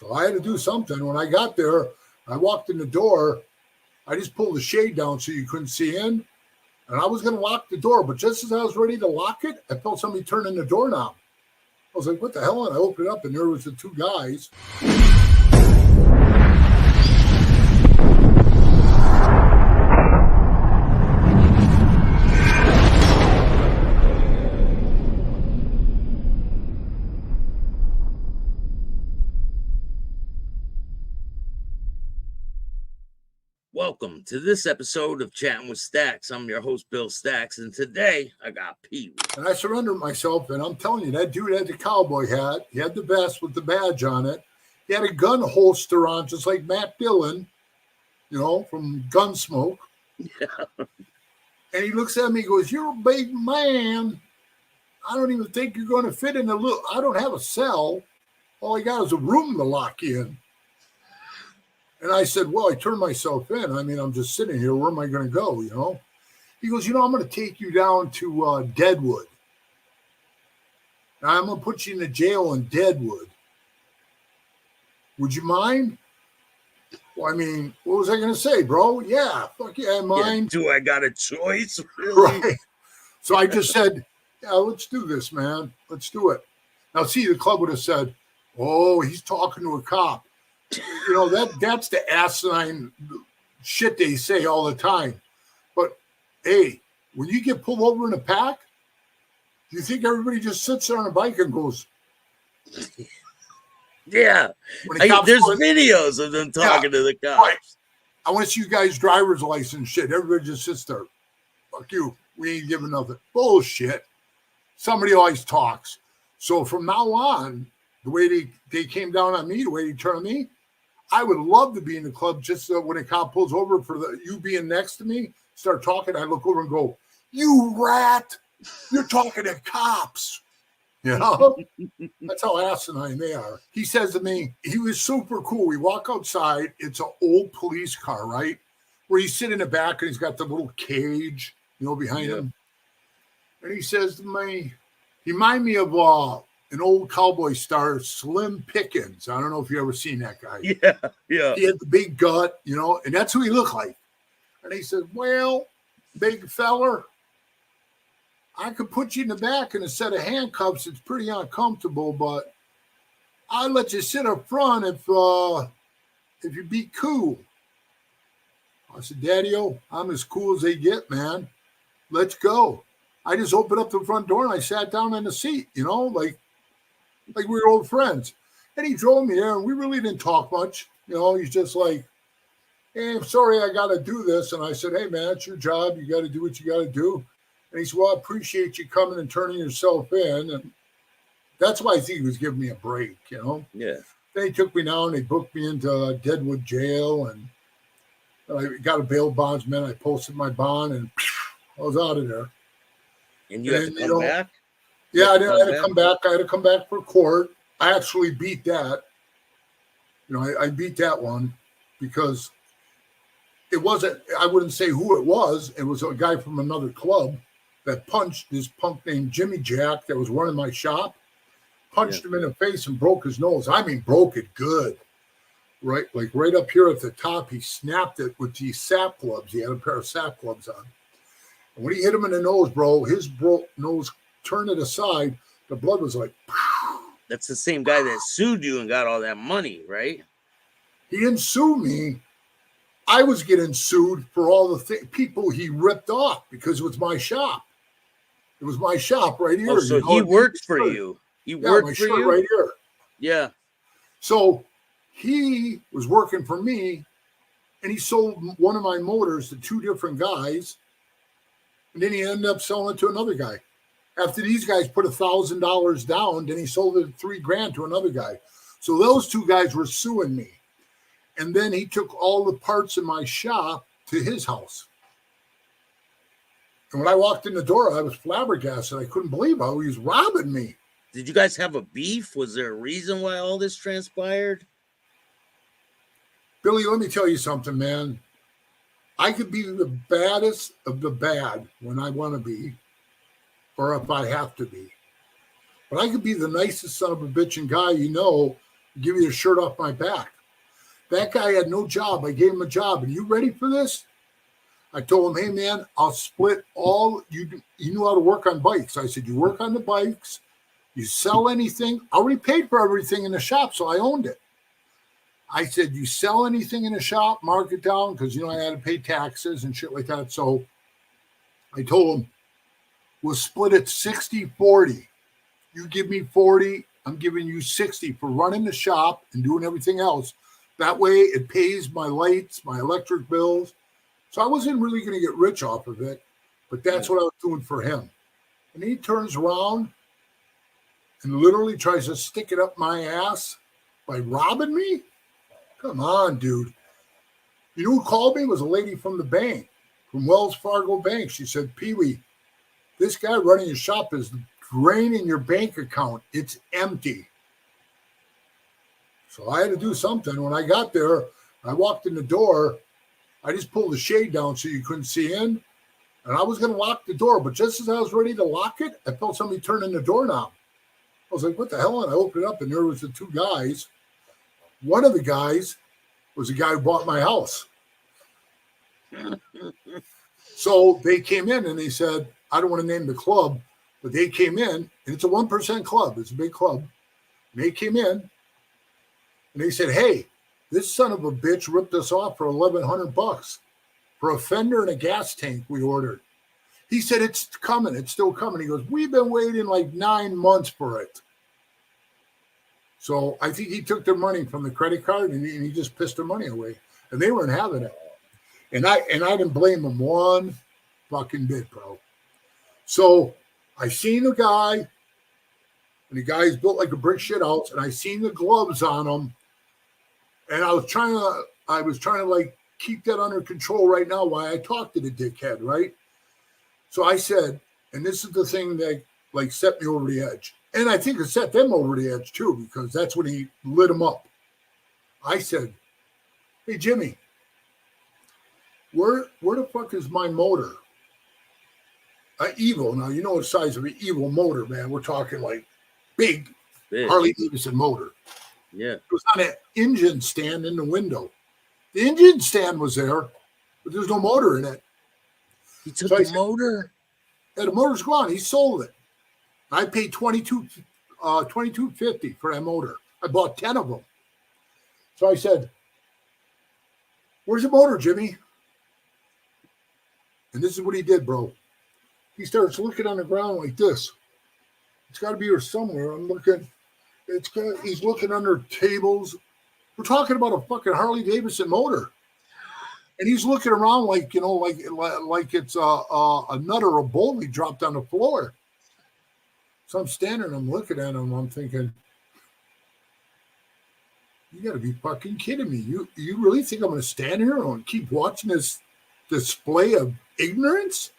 So I had to do something. When I got there, I walked in the door. I just pulled the shade down so you couldn't see in. And I was going to lock the door. But just as I was ready to lock it, I felt somebody turning the doorknob. I was like, what the hell? And I opened it up, and there was the two guys. Welcome to this episode of Chattin with Staxx. I'm your host, Bill Staxx, and today I got PeeWee. And I surrendered myself, and I'm telling you, that dude had the cowboy hat. He had the vest with the badge on it. He had a gun holster on, just like Matt Dillon, you know, from Gunsmoke. Yeah. And he looks at me and goes, "You're a big man. I don't even think you're going to fit in a little. I don't have a cell. All I got is a room to lock in." And I said, well, I turned myself in. I mean, I'm just sitting here. Where am I going to go, you know? He goes, I'm going to take you down to Deadwood. Now, I'm going to put you in the jail in Deadwood. Would you mind? Well, I mean, what was I going to say, bro? Yeah, fuck yeah, I mind. Yeah, do I got a choice? Really? Right. So I just said, yeah, let's do this, man. Let's do it. Now, see, the club would have said, oh, he's talking to a cop. You know, that's the asinine shit they say all the time. But, hey, when you get pulled over in a pack, do you think everybody just sits there on a bike and goes? Yeah. There's videos of them talking to the cops. Right. I want to see you guys' driver's license shit. Everybody just sits there. Fuck you. We ain't giving nothing. Bullshit. Somebody always talks. So from now on, the way they came down on me, the way they turned on me, I would love to be in the club just so when a cop pulls over for you being next to me, start talking, I look over and go, you rat, you're talking to cops. You know? That's how asinine they are. He says to me, he was super cool. We walk outside. It's an old police car, right? Where he's sitting in the back and he's got the little cage, you know, behind him. And he says to me, he reminded me of an old cowboy star, Slim Pickins. I don't know if you ever seen that guy. Yeah. He had the big gut, you know, and that's who he looked like. And he said, well, big feller, I could put you in the back in a set of handcuffs. It's pretty uncomfortable, but I'll let you sit up front if you be cool. I said, Daddy-o, I'm as cool as they get, man. Let's go. I just opened up the front door and I sat down in the seat, you know, like we were old friends. And he drove me there, and we really didn't talk much. You know, he's just like, hey, I'm sorry I got to do this. And I said, hey, man, it's your job. You got to do what you got to do. And he said, well, I appreciate you coming and turning yourself in. And that's why I think he was giving me a break, you know. Yeah. Then he took me down. They booked me into Deadwood jail, and I got a bail bondsman. I posted my bond, and I was out of there. And you had to come back? Yeah, I had to come back. I had to come back for court. I actually beat that. You know, I beat that one because it wasn't, I wouldn't say who it was. It was a guy from another club that punched this punk named Jimmy Jack that was running my shop, punched him in the face and broke his nose. I mean, broke it good. Right? Like right up here at the top, he snapped it with these sap gloves. He had a pair of sap gloves on. And when he hit him in the nose, bro, his nose turned it aside. The blood was like, pow. That's the same guy that sued you and got all that money, right? He didn't sue me. I was getting sued for all the people he ripped off because it was my shop. It was my shop right here. Oh, so you know? He worked for you. He worked for you? Right here. Yeah. So he was working for me, and he sold one of my motors to two different guys, and then he ended up selling it to another guy. After these guys put $1,000 down, then he sold it $3,000 to another guy. So those two guys were suing me. And then he took all the parts in my shop to his house. And when I walked in the door, I was flabbergasted. I couldn't believe how he was robbing me. Did you guys have a beef? Was there a reason why all this transpired? Billy, let me tell you something, man. I could be the baddest of the bad when I want to be, or if I have to be. But I could be the nicest son of a bitch and guy you know, give you a shirt off my back. That guy had no job. I gave him a job. And you ready for this? I told him, hey, man, I'll split all. You knew how to work on bikes. I said, you work on the bikes. You sell anything. I already paid for everything in the shop, so I owned it. I said, you sell anything in the shop, mark it down, because, I had to pay taxes and shit like that. So I told him, we'll split it 60-40. You give me 40, I'm giving you 60 for running the shop and doing everything else. That way it pays my lights, my electric bills. So I wasn't really going to get rich off of it, but that's what I was doing for him. And he turns around and literally tries to stick it up my ass by robbing me? Come on, dude. You know who called me? It was a lady from the bank, from Wells Fargo Bank. She said, PeeWee, this guy running your shop is draining your bank account. It's empty. So I had to do something. When I got there, I walked in the door. I just pulled the shade down so you couldn't see in. And I was going to lock the door. But just as I was ready to lock it, I felt somebody turning the doorknob. I was like, what the hell? And I opened it up, and there was the two guys. One of the guys was the guy who bought my house. So they came in, and they said, I don't want to name the club, but they came in, and it's a 1% club. It's a big club. And they came in, and they said, hey, this son of a bitch ripped us off for $1,100 for a fender and a gas tank we ordered. He said, it's coming. It's still coming. He goes, we've been waiting like 9 months for it. So I think he took their money from the credit card and he just pissed their money away. And they weren't having it. And I didn't blame him one fucking bit, bro. So I seen the guy, and the guy's built like a brick shit house, and I seen the gloves on him. And I was trying to like keep that under control right now while I talked to the dickhead, right? So I said, and this is the thing that like set me over the edge. And I think it set them over the edge too, because that's when he lit them up. I said, hey, Jimmy, where the fuck is my motor? Evo. Now, you know the size of an Evo motor, man. We're talking like big Harley Davidson motor. Yeah. It was on an engine stand in the window. The engine stand was there, but there's no motor in it. He took the motor? Yeah, the motor's gone. He sold it. I paid $22.50 for that motor. I bought 10 of them. So I said, where's the motor, Jimmy? And this is what he did, bro. He starts looking on the ground like this. It's got to be here somewhere. I'm looking. He's looking under tables. We're talking about a fucking Harley Davidson motor. And he's looking around like, like it's a nut or a bowl he dropped on the floor. So I'm standing and I'm looking at him. I'm thinking, you got to be fucking kidding me. You really think I'm going to stand here and keep watching this display of ignorance?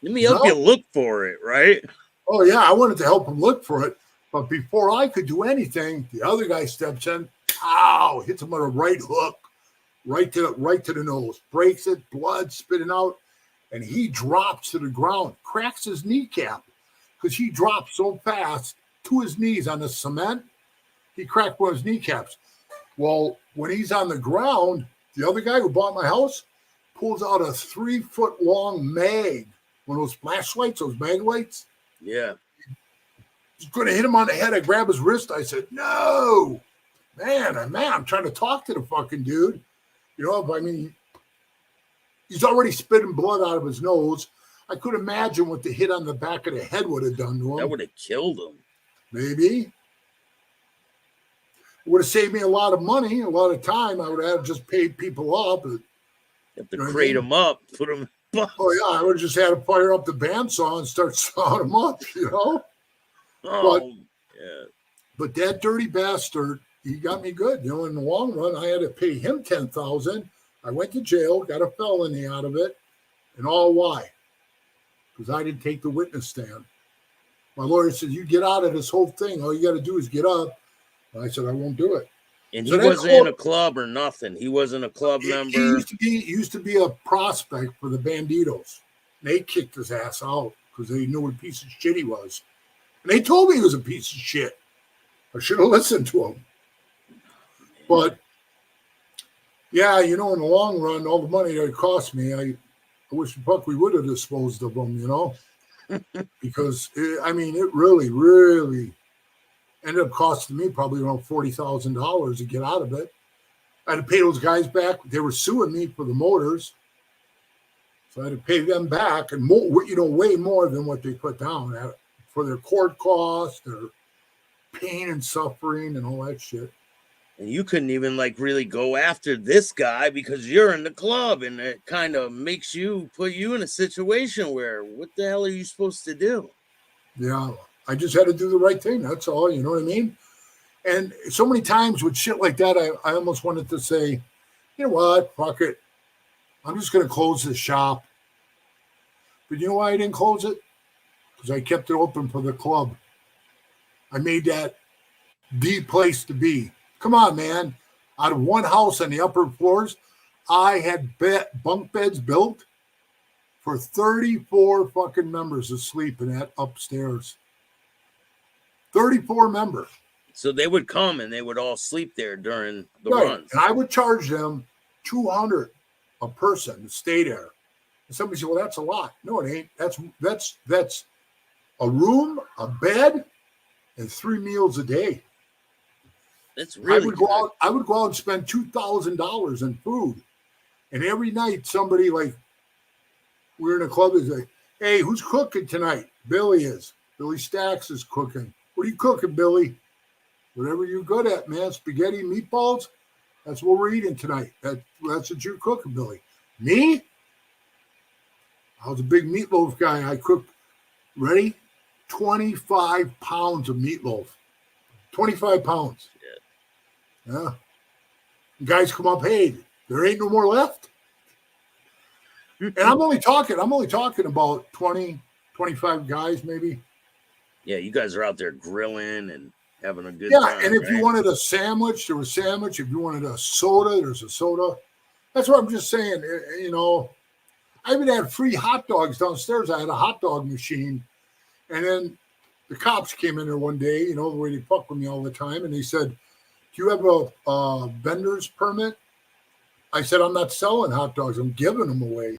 Let me help you look for it, right? Oh, yeah, I wanted to help him look for it. But before I could do anything, the other guy steps in, pow, hits him with a right hook, right to the nose, breaks it, blood spitting out, and he drops to the ground, cracks his kneecap because he dropped so fast to his knees on the cement, he cracked one of his kneecaps. Well, when he's on the ground, the other guy who bought my house pulls out a 3-foot-long mag, one of those flashlights, those mag lights. Yeah. He's going to hit him on the head. I grab his wrist. I said, no, man, I'm trying to talk to the fucking dude. I mean, he's already spitting blood out of his nose. I could imagine what the hit on the back of the head would have done to him. That would have killed him. Maybe. It would have saved me a lot of money, a lot of time. I would have just paid people up. You have to crate them up, put them in box. Oh, yeah, I would have just had to fire up the bandsaw and start sawing them up, Oh, But that dirty bastard, he got me good. In the long run, I had to pay him $10,000. I went to jail, got a felony out of it, and all why? Because I didn't take the witness stand. My lawyer said, you get out of this whole thing. All you got to do is get up. And I said, I won't do it. And he wasn't in a club or nothing. He wasn't a club member. He used to be a prospect for the Banditos. They kicked his ass out because they knew what a piece of shit he was. And they told me he was a piece of shit. I should have listened to him. But yeah, in the long run, all the money that it cost me, I wish the fuck we would have disposed of them, because it really, really ended up costing me probably around $40,000 to get out of it. I had to pay those guys back. They were suing me for the motors, so I had to pay them back, and more, way more than what they put down for their court costs, their pain and suffering, and all that shit. And you couldn't even really go after this guy because you're in the club, and it kind of put you in a situation where what the hell are you supposed to do? Yeah, I just had to do the right thing. That's all. You know what I mean? And so many times with shit like that, I almost wanted to say, you know what, fuck it. I'm just going to close the shop. But you know why I didn't close it? Because I kept it open for the club. I made that the place to be. Come on, man. Out of one house on the upper floors, I had bunk beds built for 34 fucking members to sleep in that upstairs. 34 members. So they would come and they would all sleep there during the runs. And I would charge them $200 a person to stay there. And somebody said, well, that's a lot. No, it ain't. That's a room, a bed, and 3 meals a day. That's really I would go out and spend $2,000 in food. And every night somebody we're in a club is like, hey, who's cooking tonight? Billy is. Billy Staxx is cooking. What are you cooking, Billy? Whatever you're good at, man. Spaghetti, meatballs. That's what we're eating tonight. That's what you're cooking, Billy. Me? I was a big meatloaf guy. I cooked, ready? 25 pounds of meatloaf. 25 pounds. Yeah. Guys come up, hey, there ain't no more left. And I'm only talking about 20, 25 guys maybe. Yeah, you guys are out there grilling and having a good time. Yeah, and if you wanted a sandwich, there was a sandwich. If you wanted a soda, there's a soda. That's what I'm just saying. I even had free hot dogs downstairs. I had a hot dog machine. And then the cops came in there one day, the way they fuck with me all the time. And they said, do you have a vendor's permit? I said, I'm not selling hot dogs. I'm giving them away.